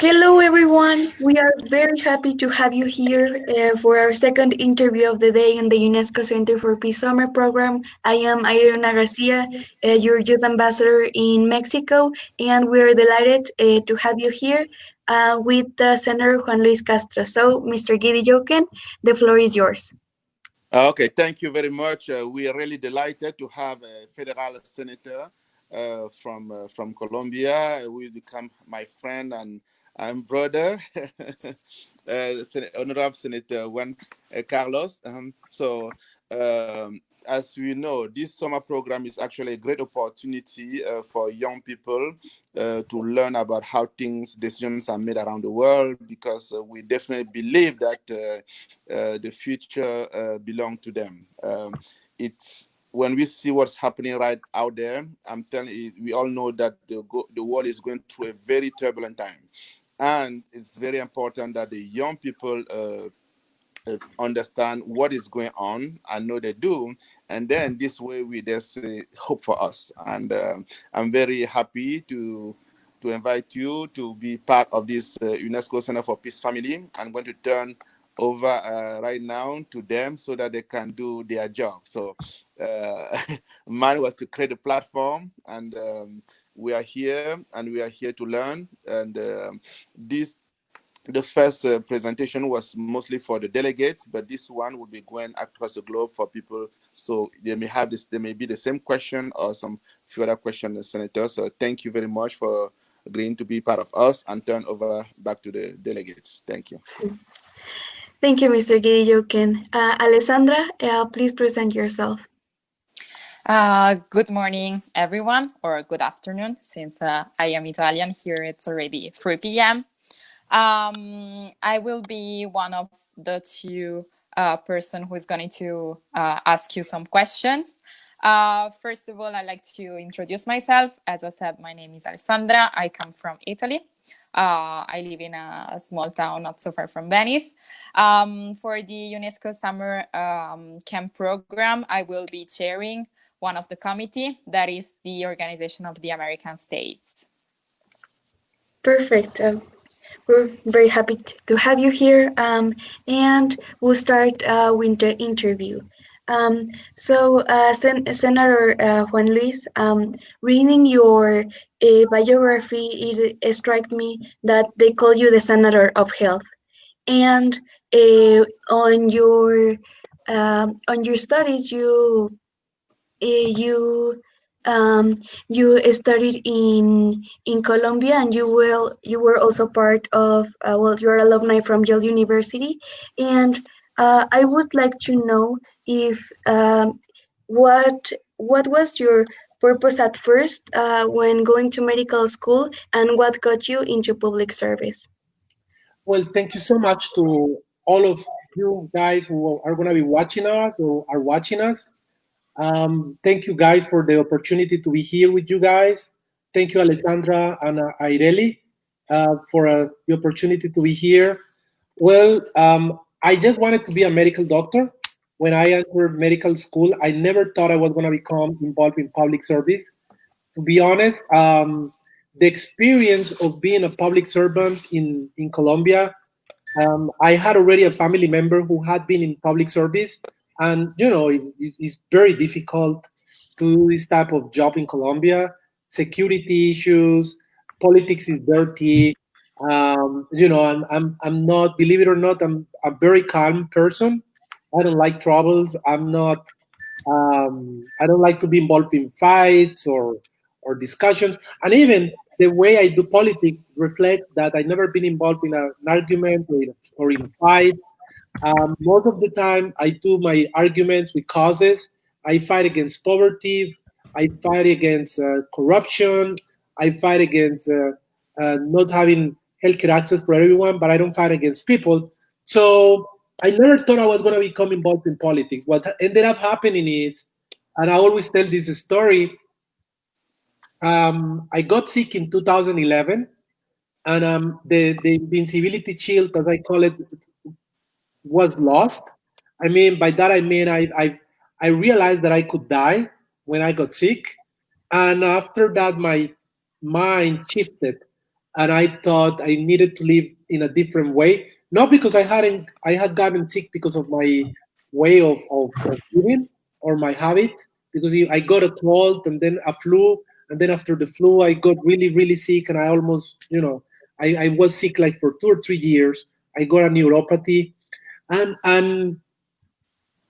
Hello, everyone. We are very happy to have you here for our second interview of the day in the UNESCO Center for Peace Summer Program. I am Irina Garcia, your youth ambassador in Mexico, and we are delighted to have you here with Senator Juan Luis Castro. So, Mr. Gidi Joken, the floor is yours. Okay, thank you very much. We are really delighted to have a federal senator from Colombia who will become my friend and brother, Honorable Senator Juan Carlos. As we know, this summer program is actually a great opportunity for young people to learn about how decisions are made around the world, because we definitely believe that the future belongs to them. It's when we see what's happening right out there, I'm telling you, we all know that the world is going through a very turbulent time. And it's very important that the young people understand what is going on. I know they do. And then this way there's hope for us. And I'm very happy to invite you to be part of this UNESCO Center for Peace Family. I'm going to turn over right now to them so that they can do their job. So mine was to create a platform, and we are here, and we are here to learn. And this the first presentation was mostly for the delegates, but this one will be going across the globe for people. So they may have this, they may be the same question or some few other questions, Senator. So thank you very much for agreeing to be part of us, and turn over back to the delegates. Thank you. Thank you, Mr. Gidi Joken. Alessandra, please present yourself. Good morning, everyone, or good afternoon, since I am Italian. Here it's already 3 p.m. I will be one of the two person who is going to ask you some questions. First of all, I'd like to introduce myself. As I said, my name is Alessandra. I come from Italy. I live in a small town not so far from Venice. For the UNESCO Summer Camp Program, I will be chairing one of the committee, that is the Organization of the American States. Perfect. We're very happy to have you here, and we'll start with the interview. Senator Juan Luis, reading your biography, it struck me that they call you the Senator of Health, and uh, on your on your studies, you you studied in Colombia, and you were also part of you're alumni from Yale University, and I would like to know if what was your purpose at first when going to medical school, and what got you into public service. Well, thank you so much to all of you guys who are going to be watching us or are watching us. Thank you guys for the opportunity to be here with you guys. Thank you, Alessandra and Aireli, for the opportunity to be here. Well, I just wanted to be a medical doctor. When I entered medical school, I never thought I was going to become involved in public service. To be honest, the experience of being a public servant in Colombia, I had already a family member who had been in public service, and it's very difficult to do this type of job in Colombia. Security issues, politics is dirty. And I'm not, believe it or not, I'm a very calm person. I don't like troubles. I don't like to be involved in fights or discussions. And even the way I do politics reflects that I've never been involved in an argument or in a fight. Most of the time, I do my arguments with causes. I fight against poverty. I fight against corruption. I fight against not having healthcare access for everyone, but I don't fight against people. So I never thought I was going to become involved in politics. What ended up happening is, and I always tell this story, I got sick in 2011, and the invincibility shield, as I call it, was lost. I mean, by that I mean I realized that I could die when I got sick, and after that my mind shifted. and I thought I needed to live in a different way. Not because I had gotten sick because of my way of living or my habit, because I got a cold and then a flu, and then after the flu I got really really sick, and I almost, I was sick like for 2 or 3 years. I got a neuropathy, and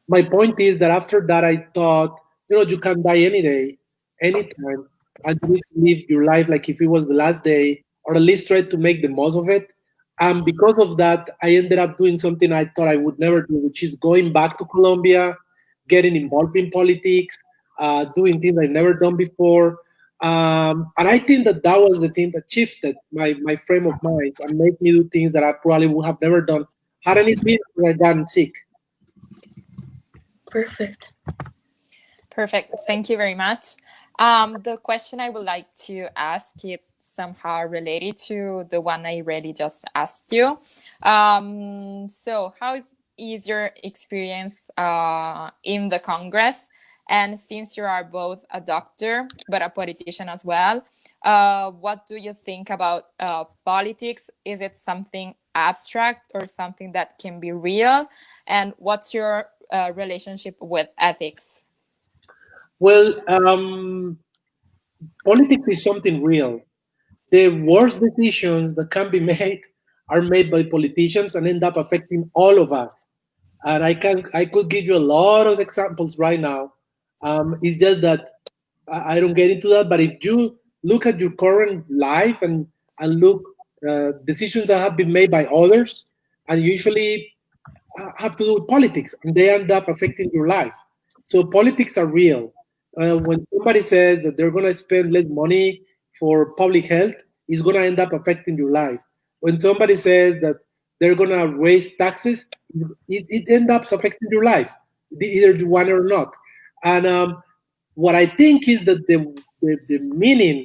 my point is that after that I thought, you can die any day, anytime, and you need to live your life like if it was the last day, or at least try to make the most of it. And because of that, I ended up doing something I thought I would never do, which is going back to Colombia, getting involved in politics, doing things I've never done before. And I think that that was the thing that shifted my frame of mind and made me do things that I probably would have never done hadn't it been that I gotten sick. Perfect. Perfect. Thank you very much. The question I would like to ask is somehow related to the one I really just asked you. So, is your experience in the Congress? And since you are both a doctor but a politician as well, what do you think about politics? Is it something abstract or something that can be real? And what's your relationship with ethics? Well, politics is something real. The worst decisions that can be made are made by politicians and end up affecting all of us. And I could give you a lot of examples right now. It's just that I don't get into that. But if you look at your current life and look decisions that have been made by others, and usually have to do with politics, and they end up affecting your life. So politics are real. When somebody says that they're going to spend less money for public health, it's going to end up affecting your life. When somebody says that they're going to raise taxes, it ends up affecting your life, either you want it or not. And what I think is that the meaning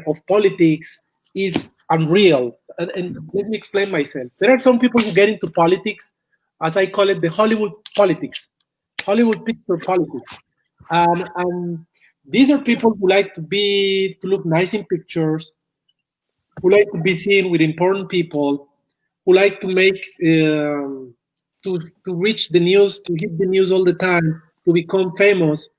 of politics is unreal. And let me explain myself. There are some people who get into politics, as I call it, the Hollywood politics, Hollywood picture politics. And these are people who like to look nice in pictures, who like to be seen with important people, who like to make to reach the news, to hit the news all the time, to become famous,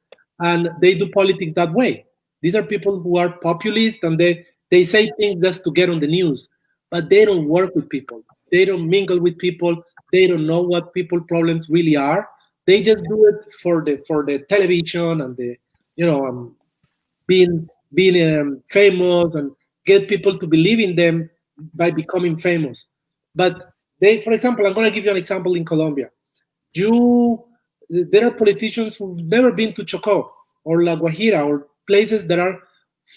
and they do politics that way. These are people who are populist, and they say things just to get on the news, but they don't work with people. They don't mingle with people. They don't know what people problems really are. They just do it for the television and the you know being famous and get people to believe in them by becoming famous. But for example, I'm going to give you an example in Colombia. There are politicians who've never been to Chocó or La Guajira or places that are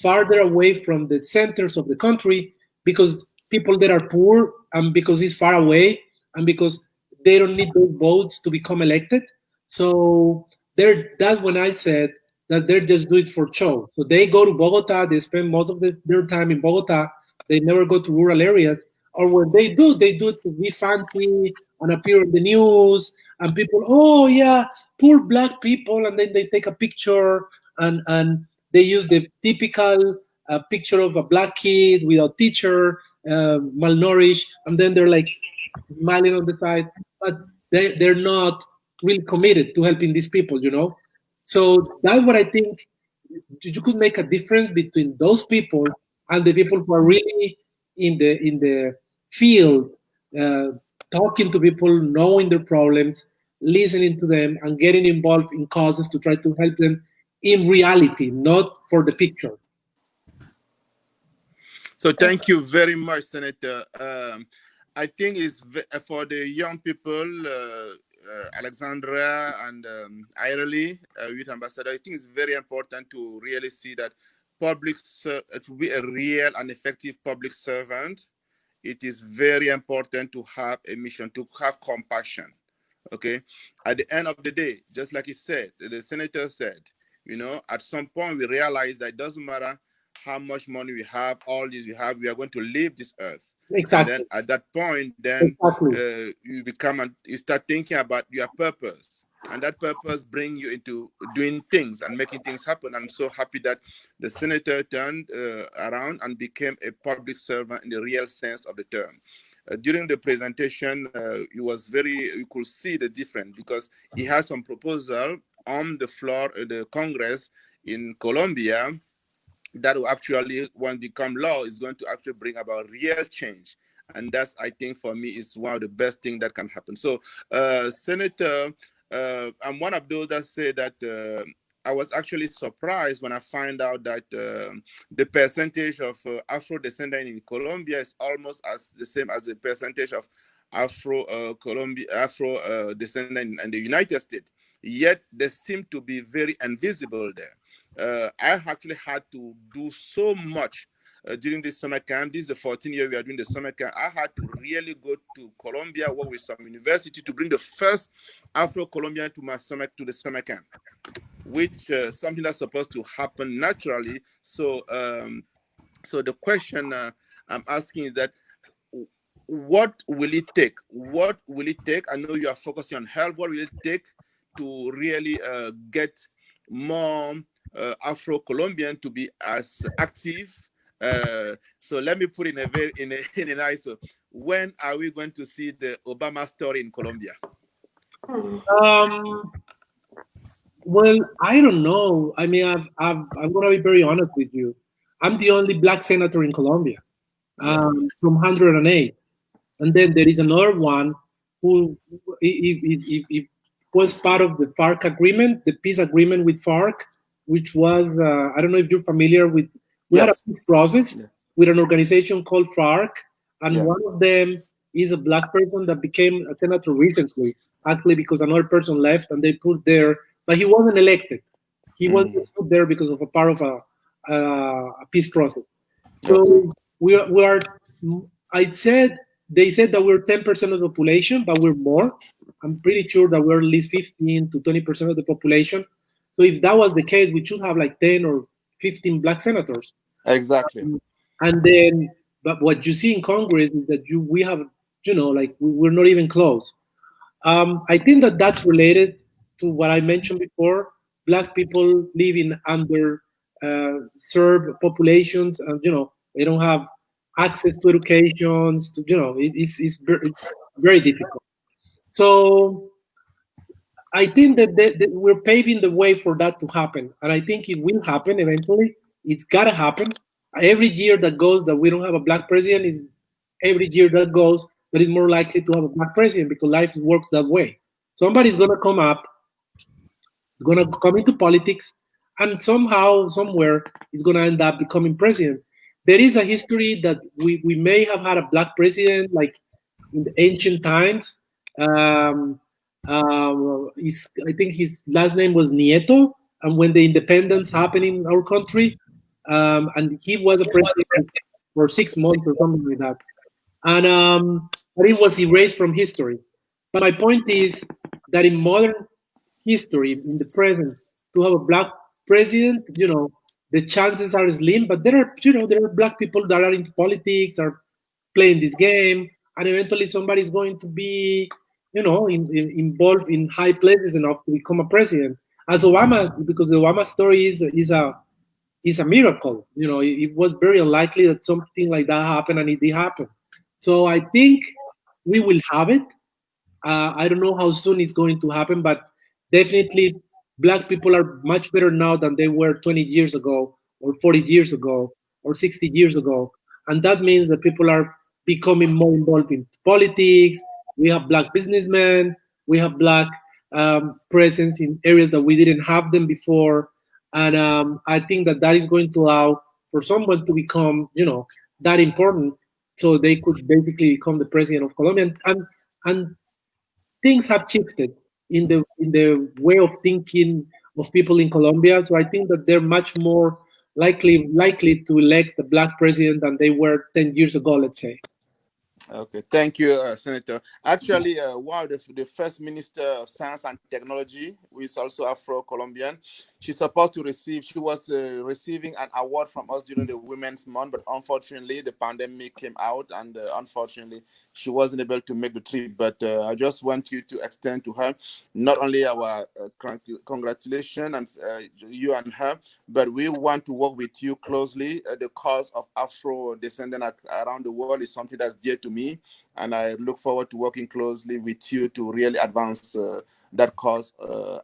farther away from the centers of the country because people there are poor and because it's far away and because they don't need those votes to become elected. So that's when I said that they're just do it for show. So they go to Bogota, they spend most of their time in Bogota, they never go to rural areas, or when they do it to be fancy and appear in the news, and people, oh yeah, poor black people, and then they take a picture and they use the typical picture of a black kid with a teacher, malnourished, and then they're like smiling on the side, but they're not really committed to helping these people. So that's what I think. You could make a difference between those people and the people who are really in the field, uh, talking to people, knowing their problems, listening to them, and getting involved in causes to try to help them in reality, not for the picture. So thank you very much, Senator. I think it's for the young people, Alexandra and Irely, youth ambassador. I think it's very important to really see that to be a real and effective public servant, it is very important to have a mission, to have compassion. Okay, at the end of the day, just like he said, the senator said, at some point we realize that it doesn't matter how much money we have, all this we have, we are going to leave this earth. Exactly. And then at that point, then Exactly. you start thinking about your purpose. and that purpose bring you into doing things and making things happen. I'm so happy that the senator turned around and became a public servant in the real sense of the term. During the presentation, it was very, you could see the difference because he has some proposal on the floor of the Congress in Colombia that will actually, when become law, is going to actually bring about real change. And that's, I think, for me, is one of the best things that can happen. So, Senator, I'm one of those that say that I was actually surprised when I find out that the percentage of Afro descendant in Colombia is almost as the same as the percentage of Afro descendant in the United States. Yet they seem to be very invisible there. I actually had to do so much during this summer camp. This is the 14th year we are doing the summer camp. I had to really go to Colombia, work with some university to bring the first Afro-Colombian to the summer camp, which something that's supposed to happen naturally. So, so the question I'm asking is that what will it take? What will it take? I know you are focusing on health. What will it take to really get more Afro-Colombian to be as active? So let me put it in a nice way. When are we going to see the Obama story in Colombia? Um, well, I don't know. I mean, I'm going to be very honest with you. I'm the only black senator in Colombia, Yeah. from 108. And then there is another one who it was part of the FARC agreement, the peace agreement with FARC, which was, I don't know if you're familiar with, we had a Yes. peace process Yeah. with an organization called FARC, and Yeah. one of them is a black person that became a senator recently, actually because another person left and they put there, but he wasn't elected. He was Mm. put there because of a part of a peace process. Okay. So we are. I said they said that we're 10% of the population, but we're more. I'm pretty sure that we're at least 15 to 20% of the population. So if that was the case, we should have like 10 or 15 black senators. Exactly. And then, but what you see in Congress is that we have, like we're not even close. I think that that's related to what I mentioned before. Black people live in under served populations, and they don't have access to education. It's very difficult. So I think that we're paving the way for that to happen, and I think it will happen eventually. It's gotta happen. Every year that goes that we don't have a black president is every year that goes that is more likely to have a black president because life works that way. Somebody's gonna come up, is gonna come into politics, and somehow, somewhere, is gonna end up becoming president. There is a history that we may have had a black president like in the ancient times. I think his last name was Nieto, and when the independence happened in our country, and he was a president for 6 months or something like that, and it was erased from history. But my point is that in modern history, in the present, to have a black president, the chances are slim. But there are black people that are into politics, are playing this game, and eventually somebody's going to be, involved in high places enough to become a president. As Obama, because the Obama story is a miracle. It was very unlikely that something like that happened, and it did happen. So I think we will have it. I don't know how soon it's going to happen, but definitely black people are much better now than they were 20 years ago, or 40 years ago, or 60 years ago. And that means that people are becoming more involved in politics. We have black businessmen, we have black presence in areas that we didn't have them before. And I think that is going to allow for someone to become, that important, so they could basically become the president of Colombia. And things have shifted in the way of thinking of people in Colombia. So I think that they're much more likely to elect the black president than they were 10 years ago, let's say. Okay, thank you, Senator. Actually, wow, the first Minister of Science and Technology, who is also Afro-Colombian, she's supposed to receive. She was receiving an award from us during the Women's Month, but unfortunately, the pandemic came out, and unfortunately, she wasn't able to make the trip. But I just want you to extend to her not only our congratulations and you and her, but we want to work with you closely. The cause of Afro descendant around the world is something that's dear to me, and I look forward to working closely with you to really advance that cause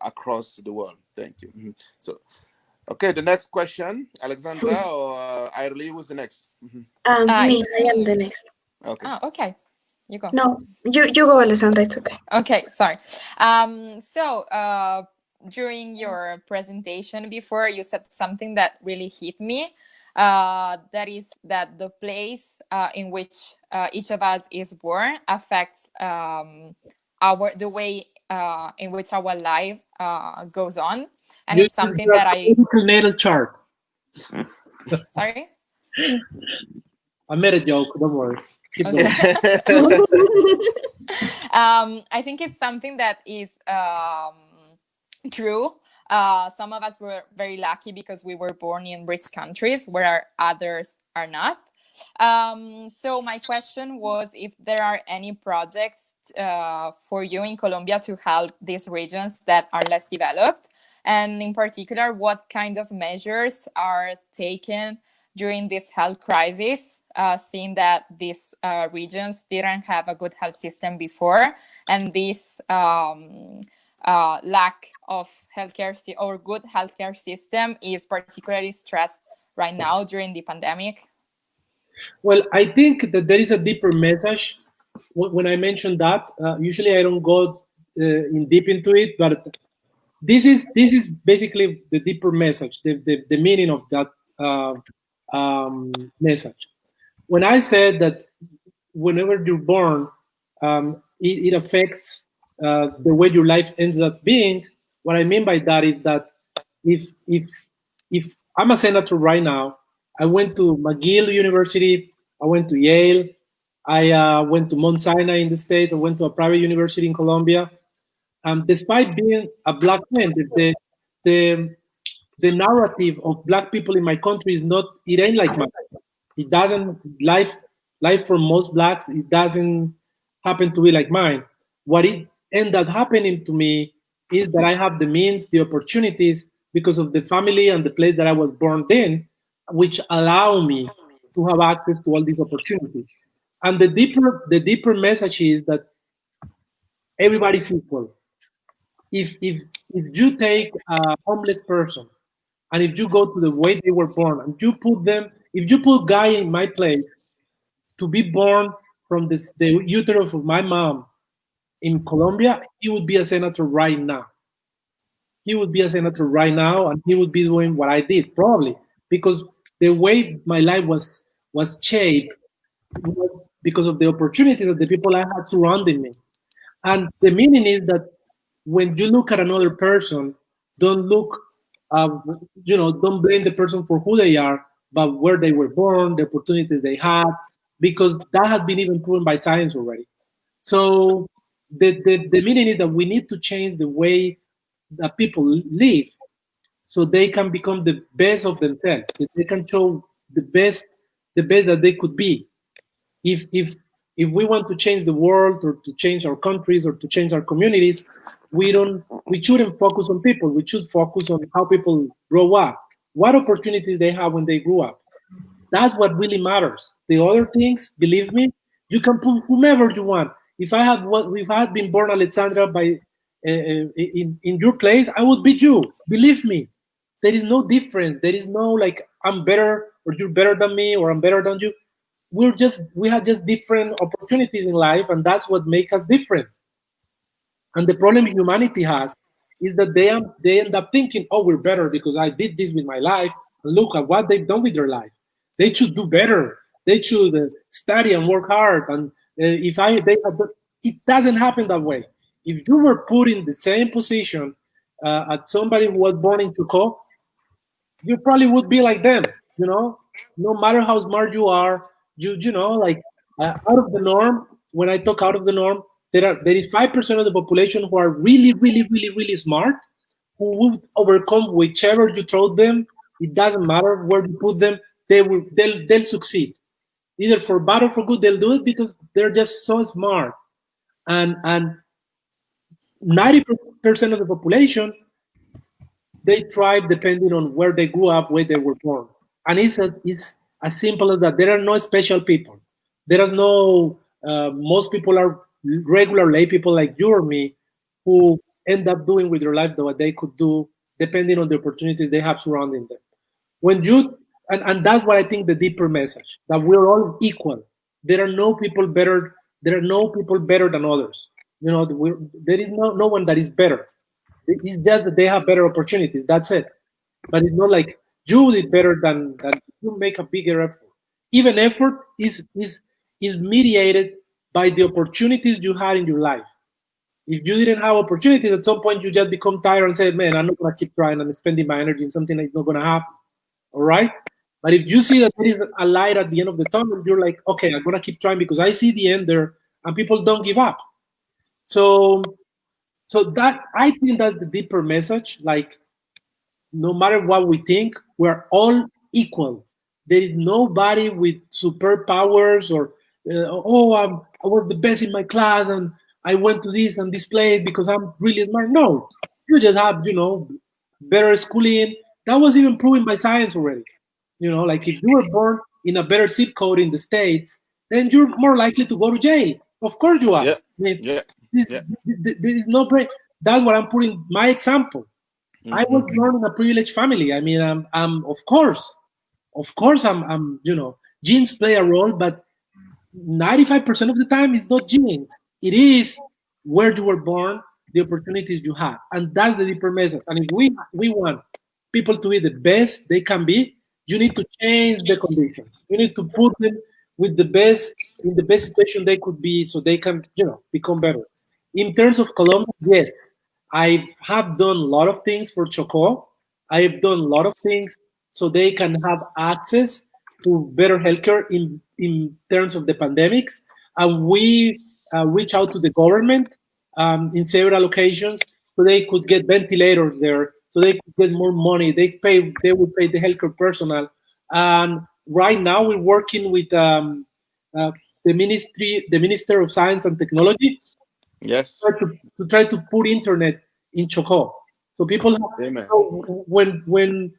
across the world. Thank you. So, okay, the next question, Alexandra or Irely, who's the next? Me, It's I am me. the next. Okay. Oh, okay. You go. No, you go, Alessandra. It's okay. Okay, sorry. So during your presentation before, you said something that really hit me. That is that the place in which each of us is born affects the way in which our life goes on, and it's something that I. Natal chart. Sorry. I made a joke. Don't worry. Keep Okay. going. I think it's something that is true. Some of us were very lucky because we were born in rich countries where others are not. So my question was if there are any projects for you in Colombia to help these regions that are less developed, and in particular, what kind of measures are taken during this health crisis, seeing that these regions didn't have a good health system before, and this lack of healthcare or good healthcare system is particularly stressed right now during the pandemic? Well, I think that there is a deeper message. When I mention that, usually I don't go in deep into it, but this is basically the deeper message, the meaning of that message. When I said that whenever you're born, it affects the way your life ends up being. What I mean by that is that if if if I'm a senator right now, I went to McGill University, I went to Yale, I went to Mount Sinai in the States, I went to a private university in Colombia. Despite being a black man, the the narrative of black people in my country is not. It ain't like mine. It doesn't life for most blacks. It doesn't happen to be like mine. What it ended up happening to me is that I have the means, the opportunities because of the family and the place that I was born in, which allow me to have access to all these opportunities. And the deeper message is that everybody's equal. If you take a homeless person and if you go to the way they were born and you put them, if you put guy in my place to be born from the uterus of my mom in Colombia, he would be a senator right now. He would be a senator right now, and he would be doing what I did probably because the way my life was shaped was because of the opportunities that the people I had surrounding me. And the meaning is that when you look at another person, don't look, don't blame the person for who they are, but where they were born, the opportunities they had, because that has been even proven by science already. So the meaning is that we need to change the way that people live so they can become the best of themselves. That they can show the best that they could be. If we want to change the world or to change our countries or to change our communities, we shouldn't focus on people. We should focus on how people grow up, what opportunities they have when they grew up. That's what really matters. The other things, believe me, you can put whomever you want. If I had been born Alexandra by in your place, I would be you. Believe me, there is no difference. There is no like I'm better or you're better than me or I'm better than you. We have just different opportunities in life, and that's what makes us different. And the problem humanity has is that they end up thinking, oh, we're better because I did this with my life. And look at what they've done with their life. They should do better. They should study and work hard. And it doesn't happen that way. If you were put in the same position as somebody who was born in Chuco, you probably would be like them. No matter how smart you are, like out of the norm. When I talk out of the norm, there is 5% of the population who are really, really, really, really smart, who will overcome whichever you throw them. It doesn't matter where you put them. They'll succeed. Either for bad or for good, they'll do it because they're just so smart. And 90% of the population, they thrive depending on where they grew up, where they were born. And it's as simple as that. There are no special people. There are no, most people are regular lay people like you or me who end up doing with their life what they could do depending on the opportunities they have surrounding them. When you, and that's what I think the deeper message, that we're all equal. There are no people better. There are no people better than others. You know, there is no one that is better. It's just that they have better opportunities. That's it. But it's not like you did better than you make a bigger effort. Even effort is mediated by the opportunities you had in your life. If you didn't have opportunities, at some point you just become tired and say, "Man, I'm not gonna keep trying and spending my energy in something that's not gonna happen." All right. But if you see that there is a light at the end of the tunnel, you're like, "Okay, I'm gonna keep trying because I see the end there," and people don't give up. So so that, I think that's the deeper message. Like, no matter what we think, we're all equal. There is nobody with superpowers or oh, I was the best in my class and I went to this and this place because I'm really smart. No, you just have, better schooling. That was even proven by science already. Like, if you were born in a better zip code in the States, then you're more likely to go to jail. Of course you are. Yeah. I mean, Yeah. this, Yeah. there is no break. That's what I'm putting my example. I was Mm-hmm. born in a privileged family. I mean, I'm of course, genes play a role, but 95% of the time it's not genes. It is where you were born, the opportunities you had, and that's the deeper message. And if we want people to be the best they can be, you need to change the conditions. You need to put them with the best in the best situation they could be, so they can, become better. In terms of Colombia, yes, I have done a lot of things for Choco. I have done a lot of things so they can have access to better healthcare in terms of the pandemics. And we reach out to the government in several occasions so they could get ventilators there, so they could get more money. They would pay the healthcare personnel. And right now we're working with uh, the Minister of Science and Technology Yes. to try to put internet in Choco. So people, Amen. when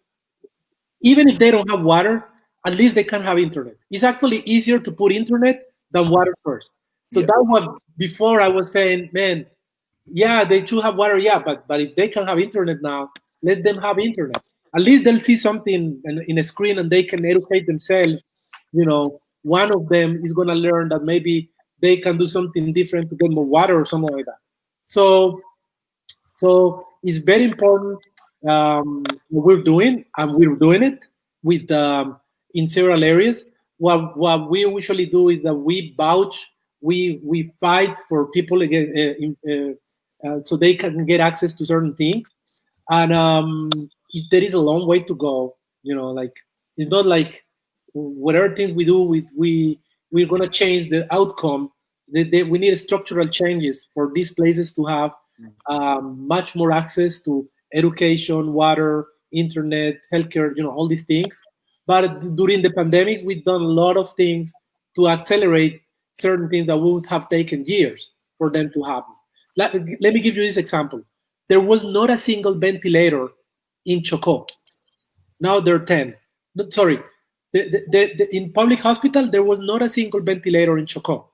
even if they don't have water, at least they can have internet. It's actually easier to put internet than water first. So Yeah. that was before I was saying, man, yeah, they should have water, yeah, but if they can have internet now, let them have internet. At least they'll see something in a screen and they can educate themselves. One of them is gonna learn that maybe they can do something different to get more water or something like that. So it's very important what we're doing, and we're doing it with in several areas. What we usually do is that we vouch, we fight for people again, so they can get access to certain things, and there is a long way to go. Like, it's not like whatever things we do, we're gonna change the outcome. We need structural changes for these places to have much more access to education, water, internet, healthcare, all these things. But during the pandemic, we've done a lot of things to accelerate certain things that would have taken years for them to happen. Let me give you this example. There was not a single ventilator in Choco. Now there are 10. No, sorry. In public hospital, there was not a single ventilator in Choco.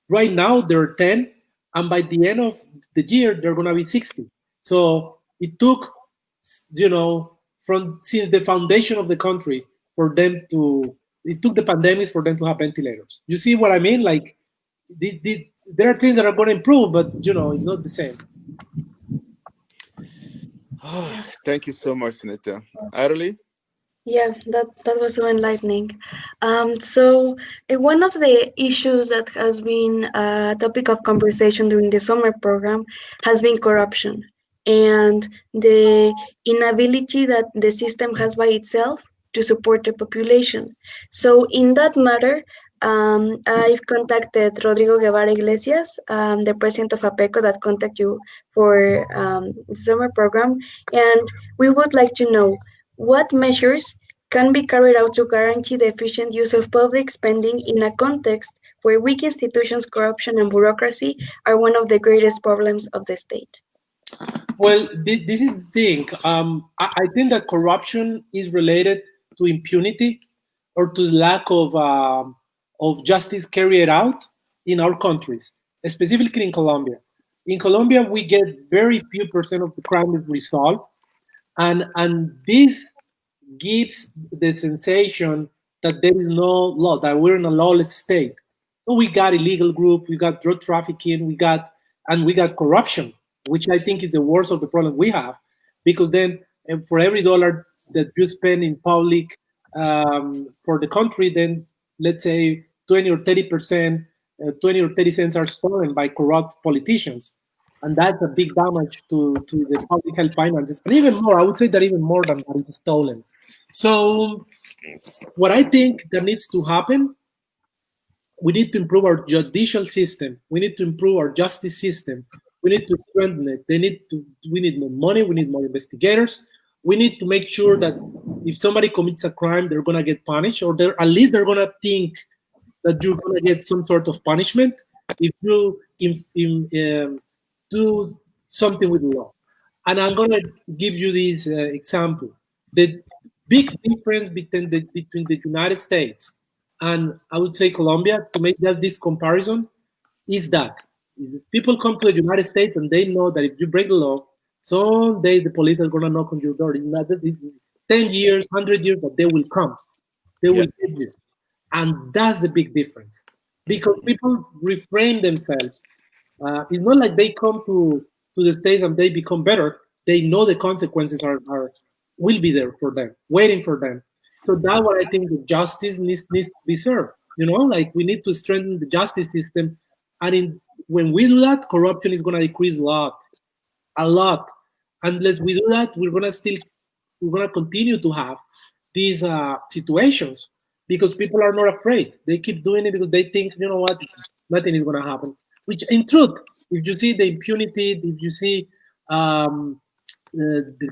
Right now, there are 10, and by the end of the year, there are going to be 60. So it took, from since the foundation of the country for them to, it took the pandemics for them to have ventilators. You see what I mean? Like, there are things that are going to improve, but, it's not the same. Thank you so much, Senator. Irely? Yeah, that was so enlightening. So one of the issues that has been a topic of conversation during the summer program has been corruption and the inability that the system has by itself to support the population. So in that matter, I've contacted Rodrigo Guevara Iglesias, the president of APECO, that contact you for the summer program, and we would like to know what measures can be carried out to guarantee the efficient use of public spending in a context where weak institutions, corruption, and bureaucracy are one of the greatest problems of the state. Well, this is the thing. I think that corruption is related to impunity or to the lack of justice carried out in our countries, specifically in Colombia. In Colombia, we get very few percent of the crime is resolved, and this gives the sensation that there is no law, that we're in a lawless state. So we got illegal group, we got drug trafficking, we got corruption, which I think is the worst of the problem we have, because then for every dollar that you spend in public for the country, then let's say 20 or 30%, 20 or 30 cents are stolen by corrupt politicians. And that's a big damage to the public health finances. And even more, I would say that even more than that is stolen. So what I think that needs to happen, we need to improve our judicial system. We need to improve our justice system. We need to strengthen it. We need more money. We need more investigators. We need to make sure that if somebody commits a crime, they're going to get punished, or at least they're going to think that you're going to get some sort of punishment if you do something with the law. And I'm going to give you this example. The big difference between the United States and I would say Colombia, to make just this comparison, is that if people come to the United States and they know that if you break the law, someday the police are going to knock on your door. It's not that it's 10 years, 100 years, but they will come. They will give you. And that's the big difference. Because people refrain themselves. It's not like they come to the States and they become better. They know the consequences will be there for them, waiting for them. So that's what I think the justice needs to be served. Like we need to strengthen the justice system. And when we do that, corruption is going to decrease a lot. Unless we do that, we're going to continue to have these situations because people are not afraid. They keep doing it because they think, you know what, nothing is going to happen. Which, in truth, if you see the impunity, if you see the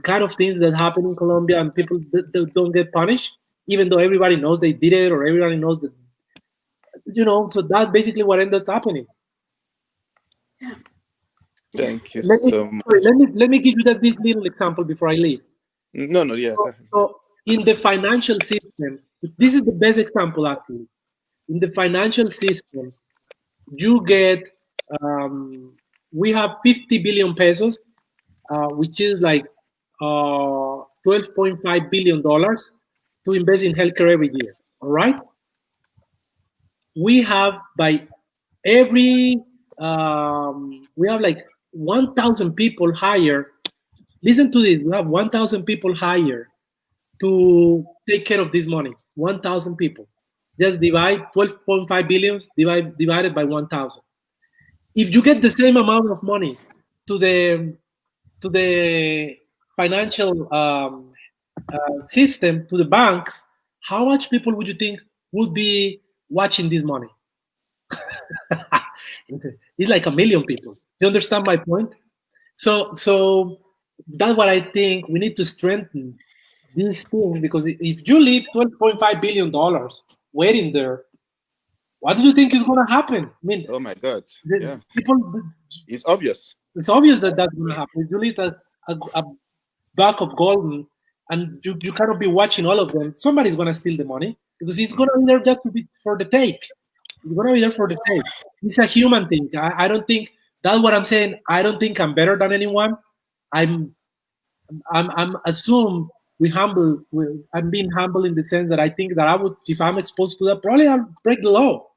kind of things that happen in Colombia and people don't get punished, even though everybody knows they did it or everybody knows that, so that's basically what ends up happening. Thank you so much. Let me give you this little example before I leave. No, yeah. So in the financial system, this is the best example actually. In the financial system, you get, we have 50 billion pesos, which is like $12.5 billion to invest in healthcare every year. All right. We have we have like 1,000 people hired. Listen to this. We have 1,000 people hired to take care of this money. 1,000 people. Just divide 12.5 billion divided by 1,000. If you get the same amount of money to the financial system, to the banks, how much people would you think would be watching this money? It's like 1 million people. You understand my point? So that's what I think. We need to strengthen these things because if you leave $12.5 billion waiting there, what do you think is going to happen? I mean, oh my God, yeah. People, it's obvious. It's obvious that that's going to happen. If you leave a bag of gold and you cannot be watching all of them, somebody's going to steal the money because it's going to be there just to be for the take. It's going to be there for the take. It's a human thing. I don't think that's what I'm saying. I don't think I'm better than anyone. I'm assumed I'm being humble in the sense that I think that I would, if I'm exposed to that, probably I'll break the law.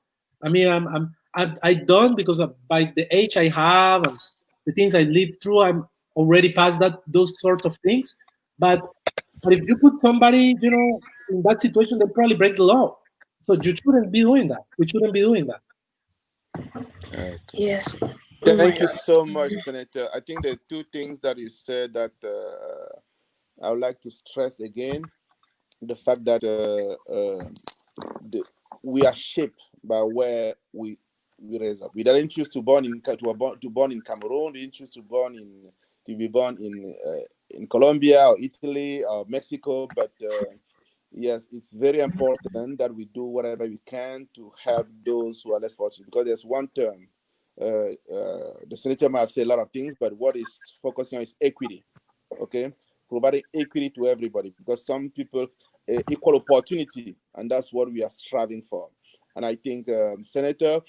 I mean, I don't because by the age I have and the things I lived through, I'm already past those sorts of things. But if you put somebody, in that situation, they'll probably break the law. So you shouldn't be doing that. We shouldn't be doing that. Okay. Yes. Thank you so much, Senator. I think the two things that you said that I would like to stress again, the fact that we are shaped by where we raise up. We didn't choose to born in to born in Cameroon. We didn't choose to be born in Colombia or Italy or Mexico. But yes, it's very important that we do whatever we can to help those who are less fortunate. Because there's one term. The senator might have said a lot of things, but what is focusing on is equity. Okay, providing equity to everybody, because some people equal opportunity, and that's what we are striving for. And I think, Senator,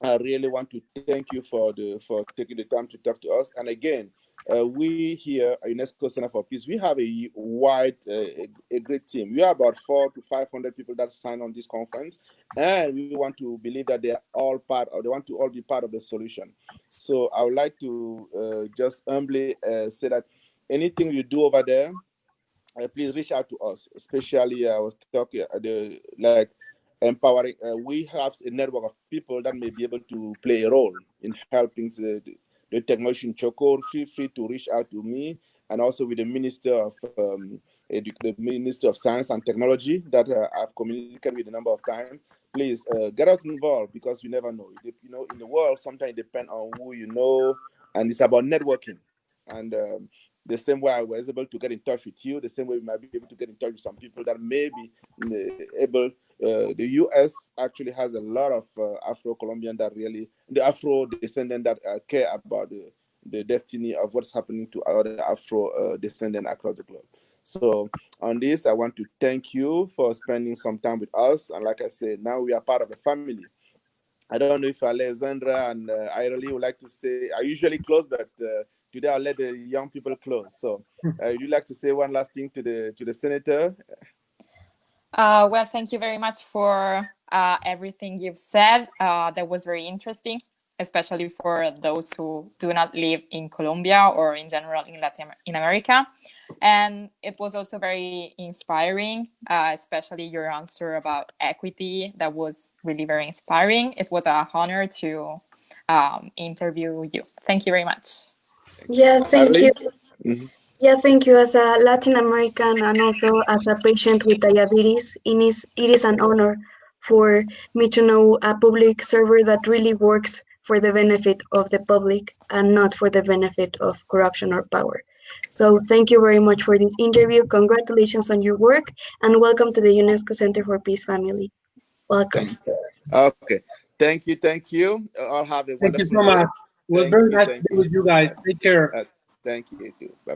I really want to thank you for taking the time to talk to us. And again, we here at UNESCO Center for Peace, we have a great team. We are about 400 to 500 people that sign on this conference, and we want to believe that they are all they want to all be part of the solution. So I would like to just humbly say that anything you do over there, please reach out to us. Especially, I was talking like empowering. We have a network of people that may be able to play a role in helping the technology in Choco. Feel free to reach out to me, and also with the Minister of Science and Technology that I've communicated with a number of times. Please get us involved, because you never know. In the world, sometimes it depends on who you know, and it's about networking. And the same way I was able to get in touch with you, the same way we might be able to get in touch with some people that may be able. The U.S. actually has a lot of Afro-Colombian the Afro descendant that care about the destiny of what's happening to other Afro descendant across the globe. So on this, I want to thank you for spending some time with us. And like I said, now we are part of a family. I don't know if Alexandra and Irely would like to say. I usually close, but today I'll let the young people close. So, would you like to say one last thing to the senator? Well, thank you very much for everything you've said. That was very interesting, especially for those who do not live in Colombia or in general in America. And it was also very inspiring, especially your answer about equity. That was really very inspiring. It was an honor to interview you. Thank you very much. Thank you. Yeah, thank you. Irely? Mhm. Yeah, thank you. As a Latin American and also as a patient with diabetes, it is an honor for me to know a public server that really works for the benefit of the public and not for the benefit of corruption or power. So thank you very much for this interview. Congratulations on your work and welcome to the UNESCO Center for Peace family. Welcome. Thanks. Okay. Thank you. Thank you. All have a Thank you wonderful so much. day. It was Thank very you. nice to Thank be you. with you guys. Take care. Thank you too. Bye.